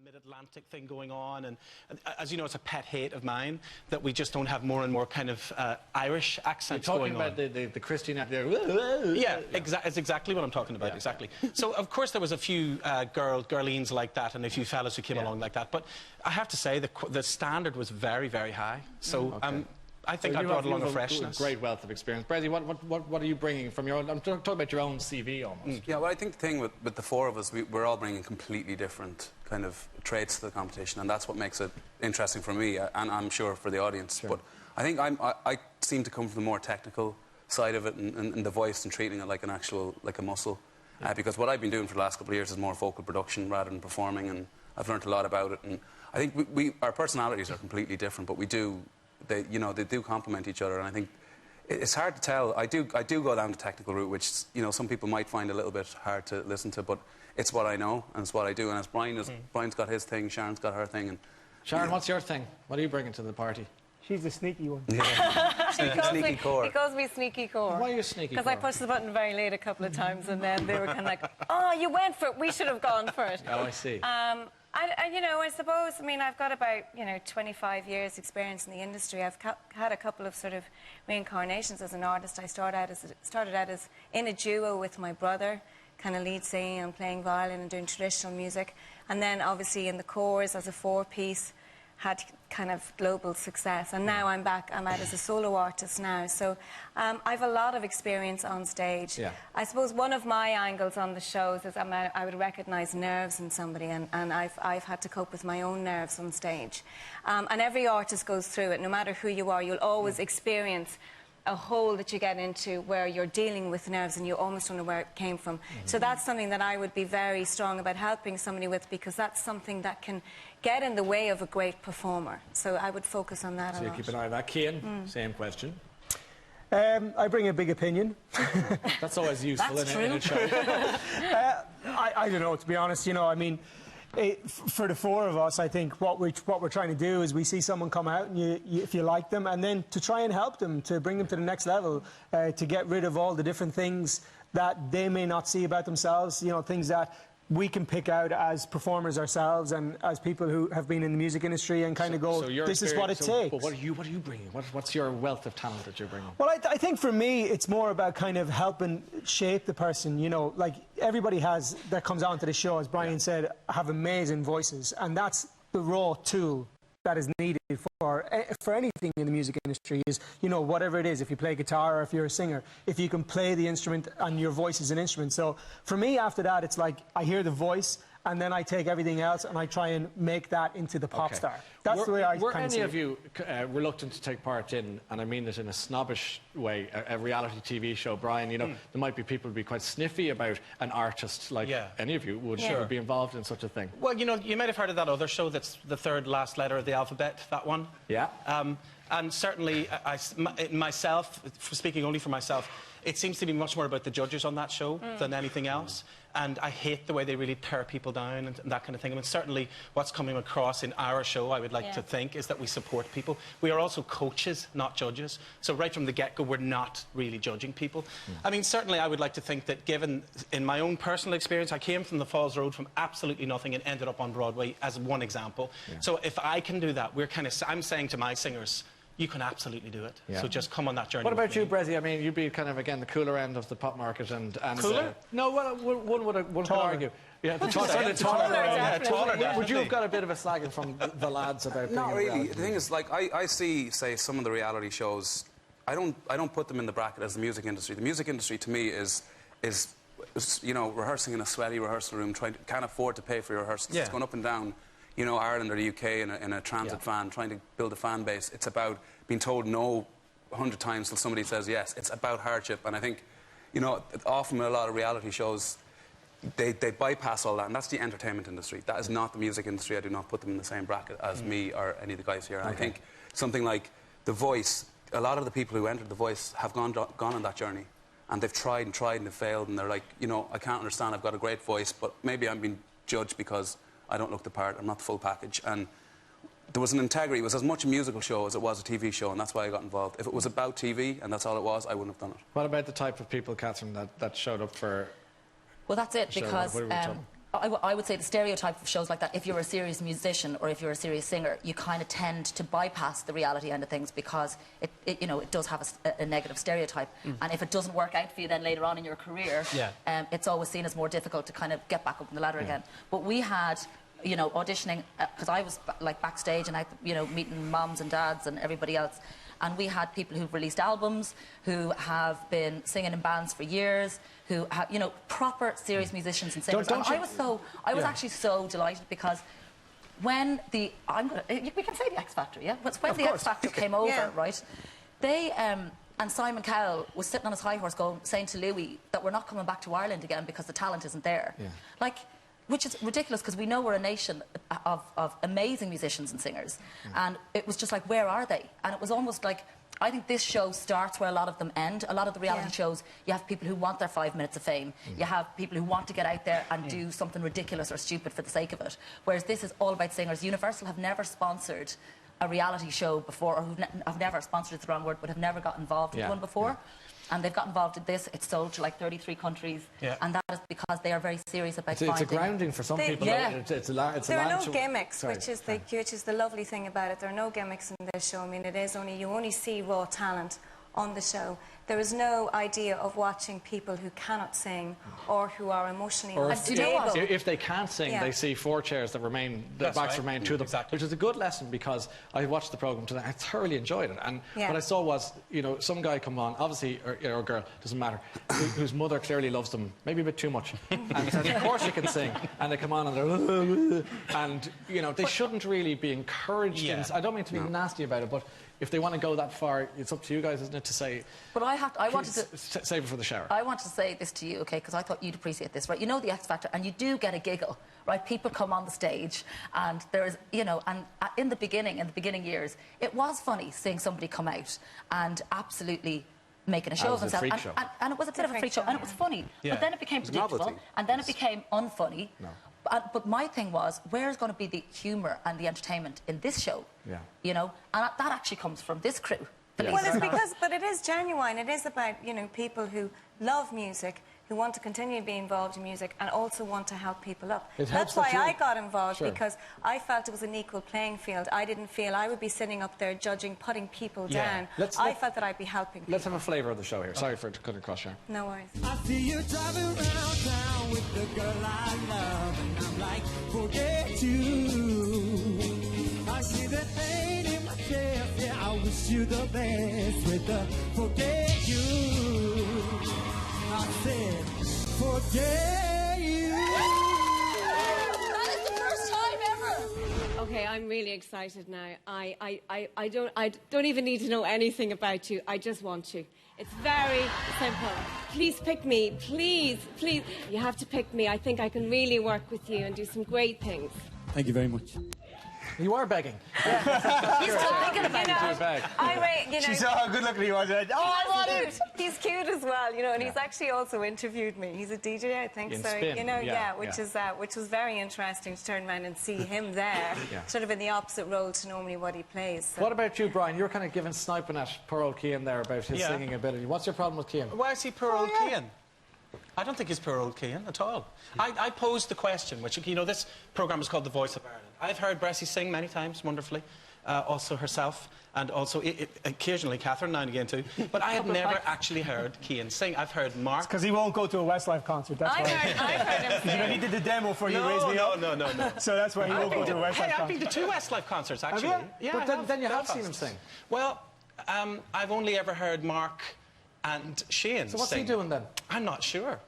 mid-Atlantic thing going on, and as you know, it's a pet hate of mine that we just don't have more and more kind of Irish accents going on. You're talking about the Christian actor. Yeah, it's exactly what I'm talking about, exactly. So, of course, there was a few girleens like that and a few fellas who came along like that, but I have to say the standard was very, very high. So, I think I brought along a freshness. Great wealth of experience. Brezzy, what are you bringing from your own... I'm talking about your own CV almost. Yeah, well, I think the thing with the four of us, we're all bringing completely different kind of traits to the competition, and that's what makes it interesting for me, and I'm sure for the audience. Sure. But I think I seem to come from the more technical side of it, and the voice, and treating it like an actual, like a muscle. Yeah. Because what I've been doing for the last couple of years is more vocal production rather than performing, and I've learned a lot about it. And I think our personalities are completely different, but we do... They do complement each other, and I think it's hard to tell. I do go down the technical route, which some people might find a little bit hard to listen to, but it's what I know and it's what I do. And as Brian's got his thing, Sharon's got her thing. And Sharon, what's your thing? What are you bringing to the party? She's the sneaky one. Yeah. sneaky core. He calls me sneaky core. Why are you sneaky core? Because I pushed the button very late a couple of times, and then they were kind of like, "Oh, you went for it. We should have gone for it." Oh, I see. I suppose, I've got about, 25 years experience in the industry. I've had a couple of sort of reincarnations as an artist. I started out as in a duo with my brother, kind of lead singing and playing violin and doing traditional music. And then, obviously, in the chorus as a four-piece, had kind of global success. And now I'm out as a solo artist now. So I've a lot of experience on stage. Yeah. I suppose one of my angles on the shows is I would recognise nerves in somebody, and I've had to cope with my own nerves on stage. And every artist goes through it. No matter who you are, you'll always experience a hole that you get into where you're dealing with nerves and you almost don't know where it came from. So that's something that I would be very strong about helping somebody with, because that's something that can get in the way of a great performer. So I would focus on that a lot. So you keep an eye on that. Kian, same question. I bring a big opinion. That's always useful in a show. I don't know, to be honest. For the four of us, I think what we're trying to do is we see someone come out, and if you like them, and then to try and help them, to bring them to the next level, to get rid of all the different things that they may not see about themselves, things that we can pick out as performers ourselves and as people who have been in the music industry and kind of go, this is what it takes. But what are you bringing? What's your wealth of talent that you're bringing? Well, I think for me, it's more about kind of helping shape the person, like everybody that comes onto the show, as Brian said, have amazing voices, and that's the raw tool that is needed for anything in the music industry is, whatever it is, if you play guitar or if you're a singer, if you can play the instrument and your voice is an instrument. So for me, after that, it's like I hear the voice and then I take everything else and I try and make that into the pop star. That's the way I kind of see it. Were any of you reluctant to take part in, and I mean this in a snobbish way, a reality TV show? Brian, there might be people who'd be quite sniffy about an artist like any of you would be involved in such a thing. Well, you might have heard of that other show that's the third last letter of the alphabet, that one. Yeah. And certainly, myself, speaking only for myself, it seems to be much more about the judges on that show than anything else. And I hate the way they really tear people down and that kind of thing. Certainly what's coming across in our show, I would like to think, is that we support people. We are also coaches, not judges. So right from the get-go, we're not really judging people. Certainly I would like to think that, given in my own personal experience, I came from the Falls Road from absolutely nothing and ended up on Broadway as one example. So if I can do that, I'm saying to my singers, you can absolutely do it. So just come on that journey. What about you, Brezzy? You'd be kind of, again, the cooler end of the pop market and cooler? No, one could argue. Yeah, the taller. Would you have got a bit of a slagging from the lads about Not really. The thing is, like, I see, say, some of the reality shows, I don't put them in the bracket as the music industry. The music industry, to me, is rehearsing in a sweaty rehearsal room, can't afford to pay for your rehearsals. It's going up and down. Ireland or the UK in a transit van, trying to build a fan base. It's about being told no 100 times till somebody says yes. It's about hardship. And I think, often with a lot of reality shows, they bypass all that, and that's the entertainment industry. That is not the music industry. I do not put them in the same bracket as me or any of the guys here. And I think something like The Voice, a lot of the people who entered The Voice have gone on that journey. And they've tried and they've failed, and they're like, I can't understand, I've got a great voice, but maybe I'm being judged because I don't look the part, I'm not the full package. And there was an integrity. It was as much a musical show as it was a TV show, and that's why I got involved. If it was about TV and that's all it was, I wouldn't have done it. What about the type of people, Catherine, that showed up for... Well, that's it, because I would say the stereotype of shows like that, if you're a serious musician or if you're a serious singer, you kind of tend to bypass the reality end of things because it does have a negative stereotype. And if it doesn't work out for you then later on in your career, it's always seen as more difficult to kind of get back up on the ladder again. But we had, auditioning, because I was like backstage and I, meeting moms and dads and everybody else. And we had people who've released albums, who have been singing in bands for years, who have, proper serious musicians and singers. And I was actually so delighted because when we can say the X Factor, yeah? But when the X Factor came over, right? They, and Simon Cowell was sitting on his high horse saying to Louis that we're not coming back to Ireland again because the talent isn't there. Like, which is ridiculous because we know we're a nation of amazing musicians and singers. And it was just like, where are they? And it was almost like, I think this show starts where a lot of them end. A lot of the reality shows, you have people who want their 5 minutes of fame. You have people who want to get out there and do something ridiculous or stupid for the sake of it. Whereas this is all about singers. Universal have never sponsored a reality show before, or have never, sponsored is the wrong word, but have never got involved with one before. And they've got involved in this. It's sold to like 33 countries. And that is because they are very serious about finding... It's a grounding for some people. There are no gimmicks, which is the lovely thing about it. There are no gimmicks in this show. I mean, you only see raw talent on the show. There is no idea of watching people who cannot sing or who are emotionally unstable. If they can't sing, they see 4 chairs that remain, the backs remain to them, which is a good lesson because I watched the programme today. I thoroughly enjoyed it, and what I saw was, some guy come on, obviously, or girl, doesn't matter, whose mother clearly loves them, maybe a bit too much, and says, of course you can sing, and they come on and they're, and they shouldn't really be encouraged. I don't mean to be nasty about it, but if they want to go that far, it's up to you guys, isn't it, to say... But I wanted to... Save it for the shower. I want to say this to you, OK, because I thought you'd appreciate this, right? You know the X Factor, and you do get a giggle, right? People come on the stage, and there is, and in the beginning years, it was funny seeing somebody come out and absolutely making a show of themselves. And it was a bit of a freak show, and it was funny. But then it became predictable, and then it became unfunny. But my thing was, where's going to be the humour and the entertainment in this show? And that actually comes from this crew. Well, it's because, but it is genuine. It is about, people who love music, who want to continue to be involved in music and also want to help people up. That's why I got involved, because I felt it was an equal playing field. I didn't feel I would be sitting up there judging, putting people down. I felt that I'd be helping people. Let's have a flavour of the show here. Sorry for cutting across, Sharon. No worries. I see you driving around town with the girl I love, and I'm like, forget you. I see the pain in my chest, yeah, I wish you the best with the forget you. I said, forget you. That is the first time ever. Okay, I'm really excited now. I don't even need to know anything about you. I just want you. It's very simple. Please pick me. Please, please. You have to pick me. I think I can really work with you and do some great things. Thank you very much. You are begging. He's still thinking about it. She saw how good looking he was. Oh, I want it. He's cute as well, and he's actually also interviewed me. He's a DJ, I think. In so, Spin. Which was very interesting to turn around and see him there, sort of in the opposite role to normally what he plays. So. What about you, Brian? You're kind of sniping at poor old Kian there about his singing ability. What's your problem with Kian? Why is he poor old Kian? I don't think he's poor old Kian at all. I posed the question, which, this programme is called The Voice of Ireland. I've heard Bressie sing many times, wonderfully, also herself, and also occasionally Catherine, now and again too. But I have never actually heard Kian sing. I've heard Mark. Because he won't go to a Westlife concert, that's why. I've heard him sing. He did the demo for You Raise Me Up. No. So that's why he won't go to a Westlife concert. I've been to 2 Westlife concerts, actually. Yeah, but then you have seen him sing. Well, I've only ever heard Mark and Shane So what's sing. he doing then? I'm not sure.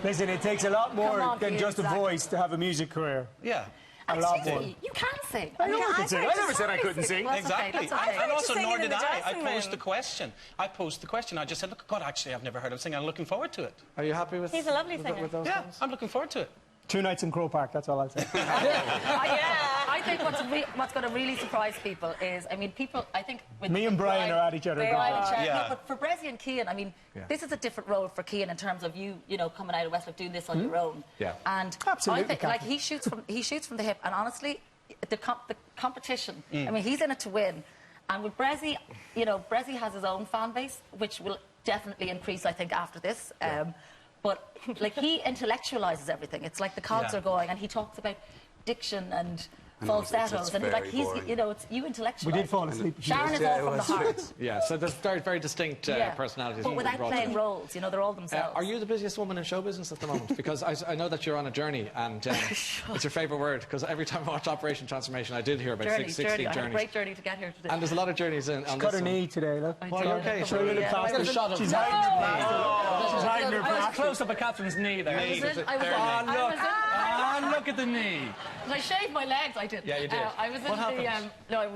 Listen, it takes a lot more than just a voice to have a music career. Yeah. A lot more. You can sing. I never said I couldn't sing. Well, Exactly. okay. And also, nor did I. I posed the question. I just said, look, God, actually, I've never heard him sing. I'm looking forward to it. Are you happy with He's a lovely singer. with those things? I'm looking forward to it. 2 nights in Crow Park, that's all I'll say. I think what's going to really surprise people is, I think... Me and Brian are at each other. No, but for Bressie and Kian, this is a different role for Kian in terms of you coming out of Westlife doing this on your own. And absolutely, I think, he shoots from the hip, and honestly, the competition, he's in it to win. And with Bressie, Bressie has his own fan base, which will definitely increase, I think, after this. But like he intellectualizes everything. It's like the cogs are going, and he talks about diction and falsettos, and like he's, you know, it's you intellectualize. We did fall asleep. Sharon is all from the heart. Yeah, so there's very, very distinct personalities. But without playing roles, you know, they're all themselves. Are you the busiest woman in show business at the moment? Because I know that you're on a journey, and it's your favourite word, because every time I watch Operation Transformation, I did hear about 16 journeys. I had a great journey to get here today. And there's a lot of journeys on She's cut her knee today, look. Well, okay. Show you the plaster. She's hiding She's hiding her I was plaster. close up at Catherine's knee there. Look at the knee. I shaved my legs, I did. Yeah, you did. I was What happened?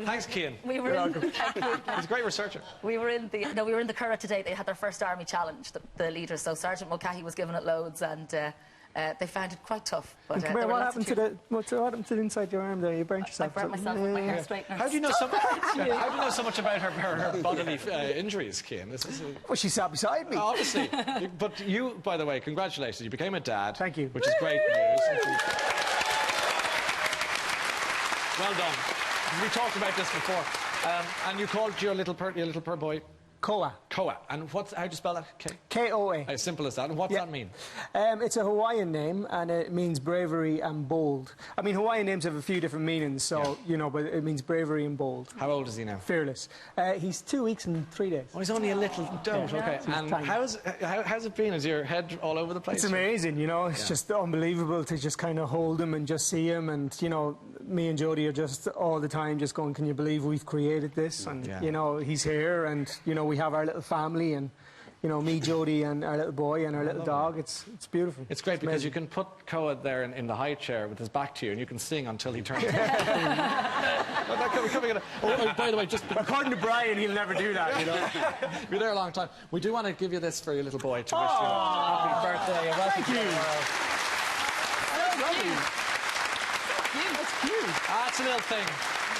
Thanks, Kian. We were in He's a great researcher. we were in the Curragh today. They had their first army challenge, the leaders. So Sergeant Mulcahy was giving it loads, and they found it quite tough. But Come here, what happened to the inside your arm there? You burnt yourself. I burnt myself with my hair straightener. How do you know so much? How do you know so much about her bodily injuries, Kian? Well, she sat beside me. Obviously. But you, by the way, congratulations. You became a dad. Thank you. Which is great news. Well done. We talked about this before. And you called your little purr boy Koa. Koa. And how do you spell that? K-O-A. As simple as that. And what's that mean? It's a Hawaiian name, and it means bravery and bold. I mean, Hawaiian names have a few different meanings, so, you know, but it means bravery and bold. How old is he now? Fearless. He's 2 weeks and 3 days. Oh, he's only a little dote. Okay. And how's it been? Is your head all over the place? It's amazing, you know. It's just unbelievable to just kind of hold him and just see him. And, you know, me and Jodie are just all the time just going, can you believe we've created this? And, you know, he's here, and, you know, we have our little family, and, you know, me, Jodie, and our little boy and our little dog. It's beautiful. It's great because you can put Koa there in the high chair with his back to you, and you can sing until he turns. By the way, just according to Brian, he'll never do that. You know, you're there a long time. We do want to give you this for your little boy to wish you a happy birthday. Thank you. That's cute. That's a little thing.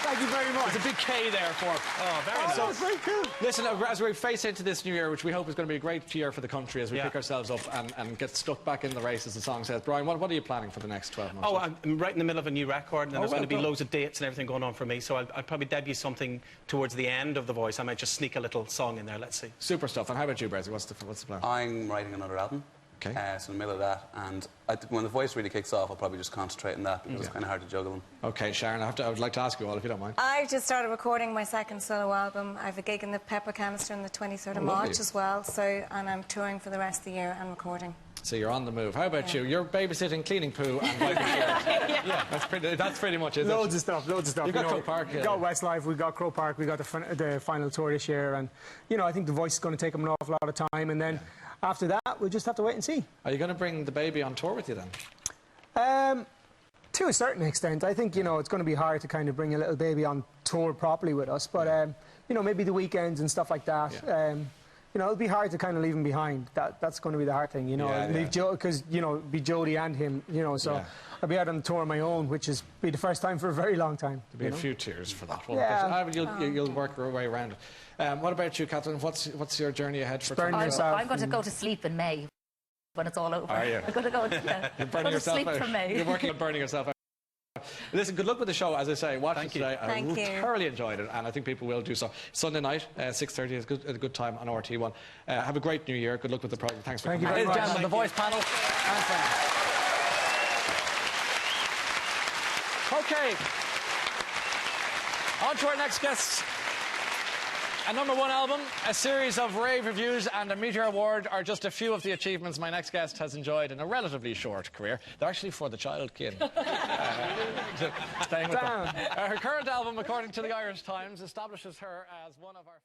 Thank you very much. There's a big K there for it. Oh, very nice. That's very cool. Listen, as we face into this new year, which we hope is going to be a great year for the country as we pick ourselves up and get stuck back in the race, as the song says. Brian, what are you planning for the next 12 months? Oh, I'm right in the middle of a new record, and there's going to be loads of dates and everything going on for me, so I'll probably debut something towards the end of The Voice. I might just sneak a little song in there, let's see. Super stuff. And how about you, Bressie? What's the plan? I'm writing another album. Okay. So in the middle of that, and when The Voice really kicks off, I'll probably just concentrate on that, because it's kind of hard to juggle them. Okay, Sharon, I would like to ask you all, if you don't mind. I've just started recording my second solo album. I have a gig in the Pepper Canister on the 23rd of March as well, and I'm touring for the rest of the year and recording. So you're on the move. How about you? You're babysitting, cleaning poo, and wiping shirts. Yeah, that's pretty much it. Loads of stuff. You've got Croke Park. We've got Westlife, we've got Croke Park, we've got the final tour this year, and, you know, I think The Voice is going to take them an awful lot of time, and then after that, we'll just have to wait and see. Are you going to bring the baby on tour with you then? To a certain extent. I think, you know, it's going to be hard to kind of bring a little baby on tour properly with us, but, you know, maybe the weekends and stuff like that. You know, it'll be hard to kind of leave him behind. That's going to be the hard thing, you know. Leave Joe, because, you know, be Jodie and him, you know, so I'll be out on the tour on my own, which is be the first time for a very long time. There'll be a few tears for that one. Yeah. But you'll work your way around it. What about you, Catherine? What's your journey ahead for I'm going to go to sleep in May when it's all over. Are you? I'm going to go to sleep for May. You're working on burning yourself out. Listen, good luck with the show. As I say, watch it today. Thank you. I thoroughly enjoyed it, and I think people will do so. Sunday night, 6:30 is a good time on RTE1. Have a great new year. Good luck with the program. Thanks for coming. Ladies and gentlemen, the Voice panel. And friends. Okay. On to our next guests. A #1 album, a series of rave reviews, and a Meteor Award are just a few of the achievements my next guest has enjoyed in a relatively short career. They're actually for the child, Kian. Staying with them. Her current album, according to the Irish Times, establishes her as one of our...